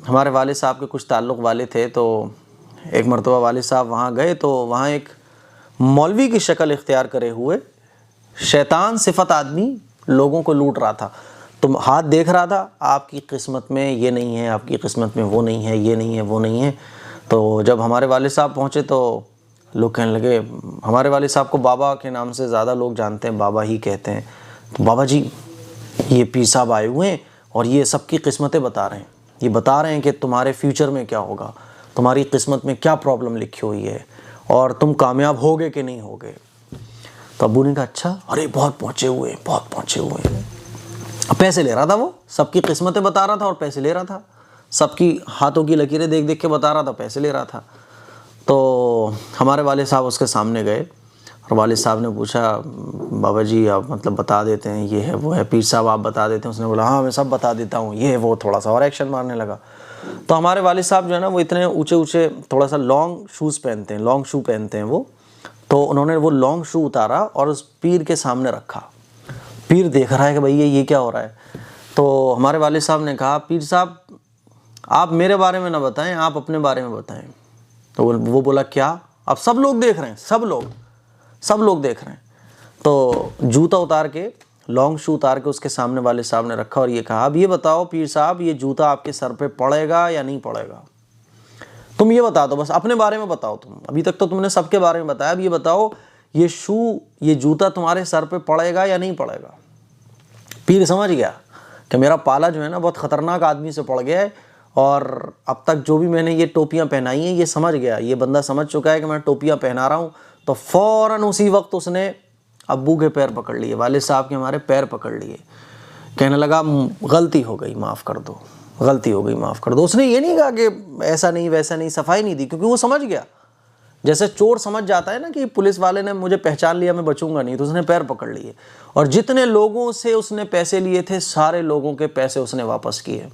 ہمارے والد صاحب کے کچھ تعلق والے تھے، تو ایک مرتبہ والد صاحب وہاں گئے تو وہاں ایک مولوی کی شکل اختیار کرے ہوئے شیطان صفت آدمی لوگوں کو لوٹ رہا تھا، تو ہاتھ دیکھ رہا تھا، آپ کی قسمت میں یہ نہیں ہے، آپ کی قسمت میں وہ نہیں ہے، یہ نہیں ہے، وہ نہیں ہے۔ تو جب ہمارے والد صاحب پہنچے تو لوگ کہنے لگے، ہمارے والد صاحب کو بابا کے نام سے زیادہ لوگ جانتے ہیں، بابا ہی کہتے ہیں، تو بابا جی یہ پیر صاحب آئے ہوئے ہیں اور یہ سب کی قسمتیں بتا رہے ہیں، یہ بتا رہے ہیں کہ تمہارے فیوچر میں کیا ہوگا، تمہاری قسمت میں کیا پرابلم لکھی ہوئی ہے، اور تم کامیاب ہوگے کہ نہیں ہوگے۔ تو ابو نے کہا اچھا، ارے بہت پہنچے ہوئے ہیں، بہت پہنچے ہوئے ہیں۔ پیسے لے رہا تھا، وہ سب کی قسمتیں بتا رہا تھا اور پیسے لے رہا تھا، سب کی ہاتھوں کی لکیریں دیکھ دیکھ کے بتا رہا تھا، پیسے لے رہا تھا۔ تو ہمارے والد صاحب اس کے سامنے گئے اور والد صاحب نے پوچھا بابا جی آپ مطلب بتا دیتے ہیں یہ ہے وہ ہے، پیر صاحب آپ بتا دیتے ہیں؟ اس نے بولا ہاں میں سب بتا دیتا ہوں، یہ ہے وہ، تھوڑا سا اور ایکشن مارنے لگا۔ تو ہمارے والد صاحب جو ہے نا وہ اتنے اونچے اونچے تھوڑا سا لانگ شوز پہنتے ہیں، لانگ شو پہنتے ہیں وہ، تو انہوں نے وہ لانگ شو اتارا اور اس پیر کے سامنے رکھا۔ پیر دیکھ رہا ہے کہ بھئی یہ کیا ہو رہا ہے۔ تو ہمارے والد صاحب نے کہا پیر صاحب آپ میرے بارے میں نہ بتائیں، آپ اپنے بارے میں بتائیں۔ تو وہ بولا کیا؟ اب سب لوگ دیکھ رہے ہیں، سب لوگ دیکھ رہے ہیں۔ تو جوتا اتار کے، لانگ شو اتار کے اس کے سامنے والد صاحب نے رکھا اور یہ کہا اب یہ بتاؤ پیر صاحب یہ جوتا آپ کے سر پہ پڑے گا یا نہیں پڑے گا؟ تم یہ بتا دو، بس اپنے بارے میں بتاؤ، تم ابھی تک تو تم نے سب کے بارے میں بتایا، اب یہ بتاؤ یہ شو، یہ جوتا تمہارے سر پہ پڑے گا یا نہیں پڑے گا؟ پیر سمجھ گیا کہ میرا پالا جو ہے نا بہت خطرناک آدمی سے پڑ گیا ہے، اور اب تک جو بھی میں نے یہ ٹوپیاں پہنائی ہیں یہ سمجھ گیا، یہ بندہ سمجھ چکا ہے کہ میں ٹوپیاں پہنا رہا ہوں۔ تو فوراً اسی وقت اس نے ابو کے پیر پکڑ لیے، والد صاحب کے ہمارے پیر پکڑ لیے، کہنے لگا غلطی ہو گئی معاف کر دو، غلطی ہو گئی معاف کر دو۔ اس نے یہ نہیں کہا کہ ایسا نہیں ویسا نہیں، صفائی نہیں دی، کیونکہ وہ سمجھ گیا، جیسے چور سمجھ جاتا ہے نا کہ پولیس والے نے مجھے پہچان لیا میں بچوں گا نہیں، تو اس نے پیر پکڑ لیے، اور جتنے لوگوں سے اس نے پیسے لیے تھے سارے لوگوں کے پیسے اس نے واپس کیے،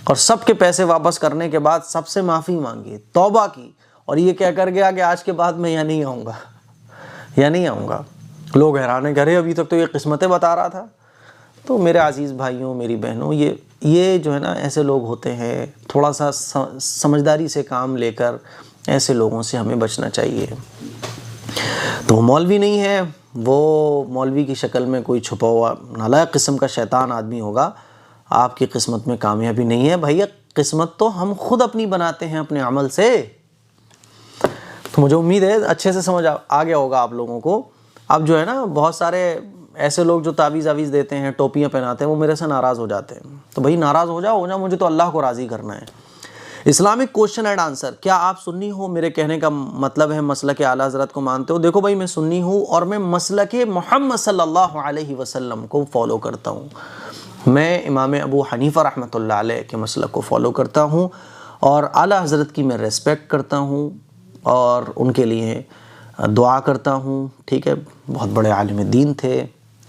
اور سب کے پیسے واپس کرنے کے بعد سب سے معافی مانگی، توبہ کی، اور یہ کہہ کر گیا کہ آج کے بعد میں یہاں نہیں آؤں گا۔ لوگ حیران ہیں، گھرے ابھی تک تو یہ قسمتیں بتا رہا تھا۔ تو میرے عزیز بھائیوں، میری بہنوں، یہ جو ہے نا ایسے لوگ ہوتے ہیں، تھوڑا سا سمجھداری سے کام لے کر ایسے لوگوں سے ہمیں بچنا چاہیے۔ تو وہ مولوی نہیں ہے، وہ مولوی کی شکل میں کوئی چھپا ہوا نالائق قسم کا شیطان آدمی ہوگا، آپ کی قسمت میں کامیابی نہیں ہے۔ بھائی قسمت تو ہم خود اپنی بناتے ہیں اپنے عمل سے۔ تو مجھے امید ہے اچھے سے سمجھ آ گیا ہوگا آپ لوگوں کو۔ اب جو ہے نا بہت سارے ایسے لوگ جو تعویذ دیتے ہیں، ٹوپیاں پہناتے ہیں، وہ میرے سے ناراض ہو جاتے ہیں۔ تو بھائی ناراض ہو جاؤ، مجھے تو اللہ کو راضی کرنا ہے۔ اسلامک کوشچن اینڈ آنسر، کیا آپ سنی ہو؟ میرے کہنے کا مطلب ہے مسلک اعلیٰ حضرت کو مانتے ہو؟ دیکھو بھائی میں سنی ہوں اور میں مسلک محمد صلی اللہ علیہ وسلم کو فالو کرتا ہوں۔ میں امام ابو حنیفہ رحمۃ اللہ علیہ کے مسلک کو فالو کرتا ہوں، اور اعلیٰ حضرت کی میں ریسپیکٹ کرتا ہوں اور ان کے لیے دعا کرتا ہوں، ٹھیک ہے، بہت بڑے عالم دین تھے،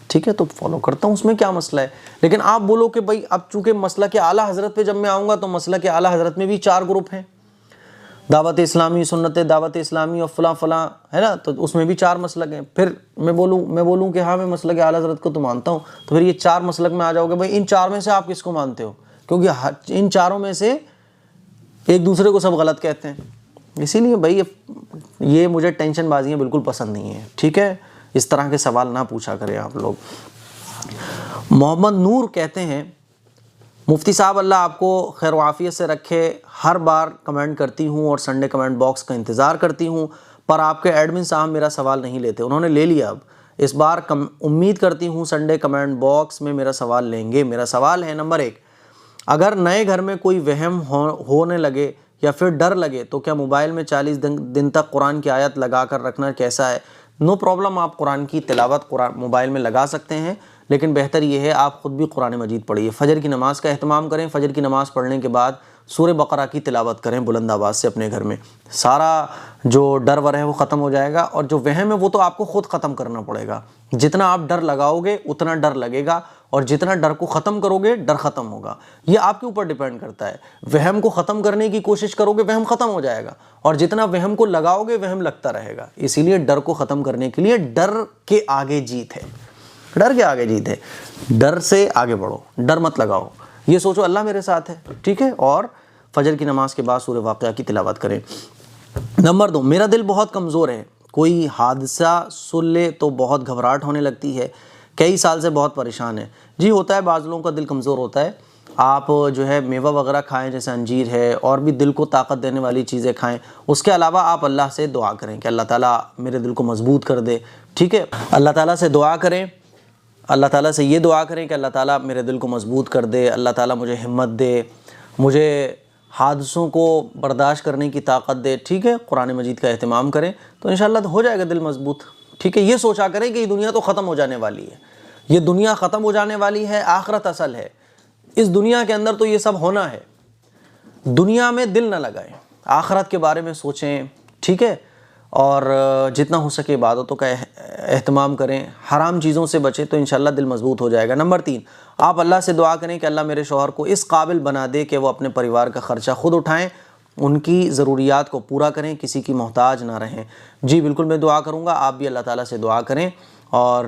ٹھیک ہے، تو فالو کرتا ہوں، اس میں کیا مسئلہ ہے؟ لیکن آپ بولو کہ بھائی اب چونکہ مسلک اعلیٰ حضرت پہ جب میں آؤں گا تو مسلک اعلیٰ حضرت میں بھی 4 گروپ ہیں، دعوت اسلامی، سنت دعوت اسلامی اور فلاں فلاں، ہے نا، تو اس میں بھی 4 مسلک ہیں۔ پھر میں بولوں کہ ہاں میں مسلک اعلیٰ حضرت کو تو مانتا ہوں، تو پھر یہ 4 مسلک میں آ جاؤ گے، بھائی ان 4 میں سے آپ کس کو مانتے ہو؟ کیونکہ ان 4 میں سے ایک دوسرے کو سب غلط کہتے ہیں۔ اسی لیے بھائی یہ مجھے ٹینشن بازیاں بالکل پسند نہیں ہیں، ٹھیک ہے، اس طرح کے سوال نہ پوچھا کریں آپ لوگ۔ محمد نور کہتے ہیں مفتی صاحب اللہ آپ کو خیر و عافیت سے رکھے، ہر بار کمنٹ کرتی ہوں اور سنڈے کمنٹ باکس کا انتظار کرتی ہوں، پر آپ کے ایڈمن صاحب میرا سوال نہیں لیتے، انہوں نے لے لیا، اب اس بار امید کرتی ہوں سنڈے کمنٹ باکس میں میرا سوال لیں گے۔ میرا سوال ہے نمبر 1، اگر نئے گھر میں کوئی وہم ہونے لگے یا پھر ڈر لگے تو کیا موبائل میں 40 دن تک قرآن کی آیت لگا کر رکھنا کیسا ہے؟ نو پرابلم، آپ قرآن کی تلاوت موبائل میں لگا سکتے ہیں، لیکن بہتر یہ ہے آپ خود بھی قرآن مجید پڑھیے، فجر کی نماز کا اہتمام کریں، فجر کی نماز پڑھنے کے بعد سورہ بقرہ کی تلاوت کریں بلند آواز سے اپنے گھر میں، سارا جو ڈر ور ہے وہ ختم ہو جائے گا، اور جو وہم ہے وہ تو آپ کو خود ختم کرنا پڑے گا۔ جتنا آپ ڈر لگاؤ گے اتنا ڈر لگے گا، اور جتنا ڈر کو ختم کرو گے ڈر ختم ہوگا۔ یہ آپ کے اوپر ڈیپینڈ کرتا ہے، وہم کو ختم کرنے کی کوشش کرو گے وہم ختم ہو جائے گا، اور جتنا وہم کو لگاؤ گے وہم لگتا رہے گا۔ اسی لیے ڈر کو ختم کرنے کے لیے ڈر کے آگے جیت ہے، ڈر کے آگے جیت ہے، ڈر سے آگے بڑھو، ڈر مت لگاؤ، یہ سوچو اللہ میرے ساتھ ہے، ٹھیک ہے، اور فجر کی نماز کے بعد سورہ واقعہ کی تلاوت کریں۔ نمبر 2، میرا دل بہت کمزور ہے، کوئی حادثہ سن لے تو بہت گھبراہٹ ہونے لگتی ہے، کئی سال سے بہت پریشان ہے۔ جی ہوتا ہے، بعض لوگوں کا دل کمزور ہوتا ہے، آپ جو ہے میوہ وغیرہ کھائیں جیسے انجیر ہے، اور بھی دل کو طاقت دینے والی چیزیں کھائیں، اس کے علاوہ آپ اللہ سے دعا کریں کہ اللہ تعالیٰ میرے دل کو مضبوط کر دے، ٹھیک ہے، اللہ تعالیٰ سے دعا کریں، اللہ تعالیٰ سے یہ دعا کریں کہ اللہ تعالیٰ میرے دل کو مضبوط کر دے، اللہ تعالیٰ مجھے ہمت دے، مجھے حادثوں کو برداشت کرنے کی طاقت دے، ٹھیک ہے، قرآن مجید کا اہتمام کریں تو انشاءاللہ ہو جائے گا دل مضبوط۔ ٹھیک ہے، یہ سوچا کریں کہ یہ دنیا تو ختم ہو جانے والی ہے، یہ دنیا ختم ہو جانے والی ہے، آخرت اصل ہے، اس دنیا کے اندر تو یہ سب ہونا ہے، دنیا میں دل نہ لگائیں، آخرت کے بارے میں سوچیں، ٹھیک ہے، اور جتنا ہو سکے عبادتوں کا اہتمام کریں، حرام چیزوں سے بچیں تو انشاءاللہ دل مضبوط ہو جائے گا۔ نمبر 3، آپ اللہ سے دعا کریں کہ اللہ میرے شوہر کو اس قابل بنا دے کہ وہ اپنے پریوار کا خرچہ خود اٹھائیں، ان کی ضروریات کو پورا کریں، کسی کی محتاج نہ رہیں۔ جی بالکل میں دعا کروں گا، آپ بھی اللہ تعالیٰ سے دعا کریں، اور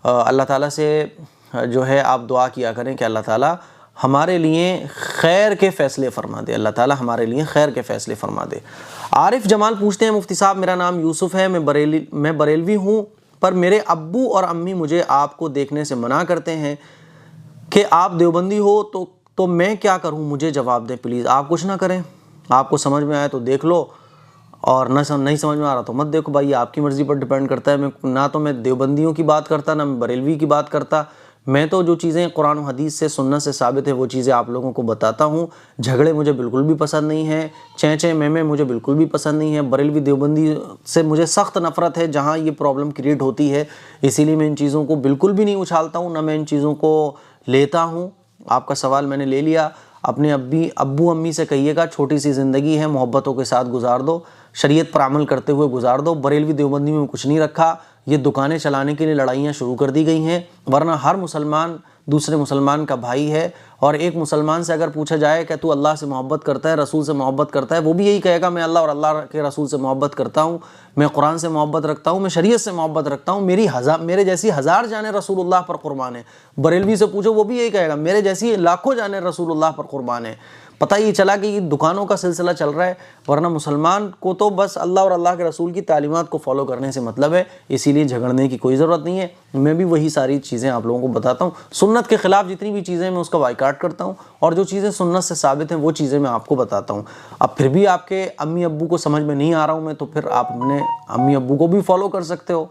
اللہ تعالیٰ سے جو ہے آپ دعا کیا کریں کہ اللہ تعالیٰ ہمارے لیے خیر کے فیصلے فرما دے، اللہ تعالیٰ ہمارے لیے خیر کے فیصلے فرما دے۔ عارف جمال پوچھتے ہیں مفتی صاحب میرا نام یوسف ہے، میں بریلوی ہوں، پر میرے ابو اور امی مجھے آپ کو دیکھنے سے منع کرتے ہیں کہ آپ دیوبندی ہو تو میں کیا کروں، مجھے جواب دیں پلیز۔ آپ کچھ نہ کریں، آپ کو سمجھ میں آئے تو دیکھ لو، اور نہیں سمجھ میں آ رہا تو مت دیکھو بھائی، آپ کی مرضی پر ڈیپینڈ کرتا ہے۔ نہ تو میں دیوبندیوں کی بات کرتا، نہ میں بریلوی کی بات کرتا، میں تو جو چیزیں قرآن و حدیث سے سنت سے ثابت ہے وہ چیزیں آپ لوگوں کو بتاتا ہوں۔ جھگڑے مجھے بالکل بھی پسند نہیں ہیں، چیں میں مجھے بالکل بھی پسند نہیں ہے، بریلوی دیوبندی سے مجھے سخت نفرت ہے جہاں یہ پرابلم کریٹ ہوتی ہے، اسی لیے میں ان چیزوں کو بالکل بھی نہیں اچھالتا ہوں، نہ میں ان چیزوں کو لیتا ہوں۔ آپ کا سوال میں نے لے لیا، اپنے ابو امی سے کہیے گا چھوٹی سی زندگی ہے، محبتوں کے ساتھ گزار دو، شریعت پر عمل کرتے ہوئے گزار دو۔ بریلوی دیوبندی میں کچھ نہیں رکھا، یہ دکانیں چلانے کے لیے لڑائیاں شروع کر دی گئی ہیں، ورنہ ہر مسلمان دوسرے مسلمان کا بھائی ہے، اور ایک مسلمان سے اگر پوچھا جائے کہ تو اللہ سے محبت کرتا ہے، رسول سے محبت کرتا ہے، وہ بھی یہی کہے گا میں اللہ اور اللہ کے رسول سے محبت کرتا ہوں، میں قرآن سے محبت رکھتا ہوں، میں شریعت سے محبت رکھتا ہوں، میرے جیسی ہزار جانیں رسول اللہ پر قربان ہیں۔ بریلوی سے پوچھو وہ بھی یہی کہے گا میرے جیسی لاکھوں جانیں رسول اللہ پر قربان ہیں۔ پتہ یہ چلا کہ یہ دکانوں کا سلسلہ چل رہا ہے، ورنہ مسلمان کو تو بس اللہ اور اللہ کے رسول کی تعلیمات کو فالو کرنے سے مطلب ہے، اسی لیے جھگڑنے کی کوئی ضرورت نہیں ہے۔ میں بھی وہی ساری چیزیں آپ لوگوں کو بتاتا ہوں، سنت کے خلاف جتنی بھی چیزیں میں اس کا بائیکاٹ کرتا ہوں، اور جو چیزیں سنت سے ثابت ہیں وہ چیزیں میں آپ کو بتاتا ہوں۔ اب پھر بھی آپ کے امی ابو کو سمجھ میں نہیں آ رہا ہوں میں، تو پھر آپ اپنے امی ابو کو بھی فالو کر سکتے ہو،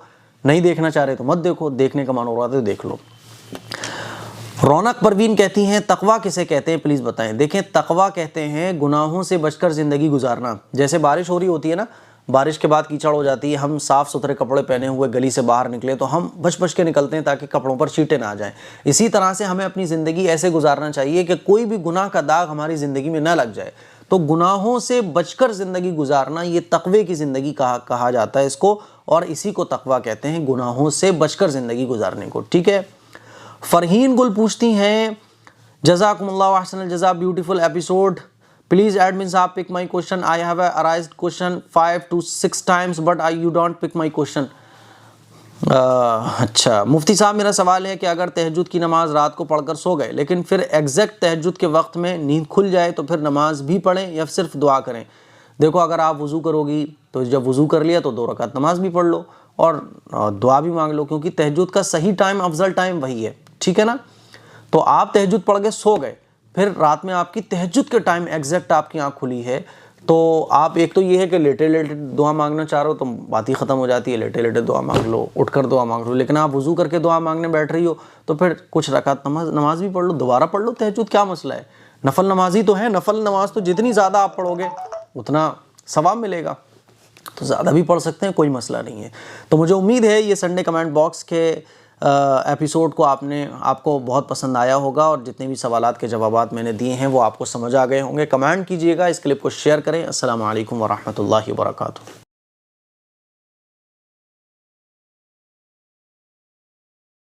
نہیں دیکھنا چاہ رہے تو مت دیکھو، دیکھنے کا من ہو رہا ہے تو دیکھ لو۔ رونق پروین کہتی ہیں تقویٰ کسے کہتے ہیں پلیز بتائیں۔ دیکھیں تقویٰ کہتے ہیں گناہوں سے بچ کر زندگی گزارنا، جیسے بارش ہو رہی ہوتی ہے نا، بارش کے بعد کیچڑ ہو جاتی ہے، ہم صاف ستھرے کپڑے پہنے ہوئے گلی سے باہر نکلے تو ہم بچ کے نکلتے ہیں تاکہ کپڑوں پر چیٹیں نہ آ جائیں، اسی طرح سے ہمیں اپنی زندگی ایسے گزارنا چاہیے کہ کوئی بھی گناہ کا داغ ہماری زندگی میں نہ لگ جائے۔ تو گناہوں سے بچ کر زندگی گزارنا یہ تقوی کی زندگی کہا جاتا ہے اس کو، اور اسی کو تقویٰ کہتے ہیں، گناہوں سے بچ کر زندگی گزارنے کو، ٹھیک ہے۔ فرحین گل پوچھتی ہیں جزاکم اللہ احسن الجزا بیوٹیفل ایپیسوڈ، پلیز ایڈمن صاحب pick my question, I have arised question 5 to 6 times but you don't pick my question. اچھا مفتی صاحب میرا سوال ہے کہ اگر تہجد کی نماز رات کو پڑھ کر سو گئے لیکن پھر ایگزیکٹ تہجد کے وقت میں نیند کھل جائے تو پھر نماز بھی پڑھیں یا صرف دعا کریں؟ دیکھو اگر آپ وضو کرو گی تو جب وضو کر لیا تو 2 رکعت نماز بھی پڑھ لو اور دعا بھی مانگ لو، کیونکہ تہجد کا صحیح ٹائم افضل ٹائم وہی ہے، ٹھیک ہے نا۔ تو آپ تہجد پڑھ کے سو گئے، پھر رات میں آپ کی تہجد کے ٹائم ایگزیکٹ آپ کی آنکھ کھلی ہے، تو آپ ایک تو یہ ہے کہ لیٹے لیٹے دعا مانگنا چاہ رہے ہو تو بات ہی ختم ہو جاتی ہے، لیٹے لیٹے دعا مانگ لو، اٹھ کر دعا مانگ لو، لیکن آپ وضو کر کے دعا مانگنے بیٹھ رہی ہو تو پھر کچھ رکعت نماز بھی پڑھ لو، دوبارہ پڑھ لو تہجد، کیا مسئلہ ہے؟ نفل نماز ہی تو ہے، نفل نماز تو جتنی زیادہ آپ پڑھو گے اتنا ثواب ملے گا، تو زیادہ بھی پڑھ سکتے ہیں، کوئی مسئلہ نہیں ہے۔ تو مجھے امید ہے یہ سنڈے کمنٹ باکس کے ایپیسوڈ کو آپ کو بہت پسند آیا ہوگا، اور جتنے بھی سوالات کے جوابات میں نے دیے ہیں وہ آپ کو سمجھ آ گئے ہوں گے۔ کمنٹ کیجئے گا، اس کلپ کو شیئر کریں۔ السلام علیکم ورحمۃ اللہ وبرکاتہ۔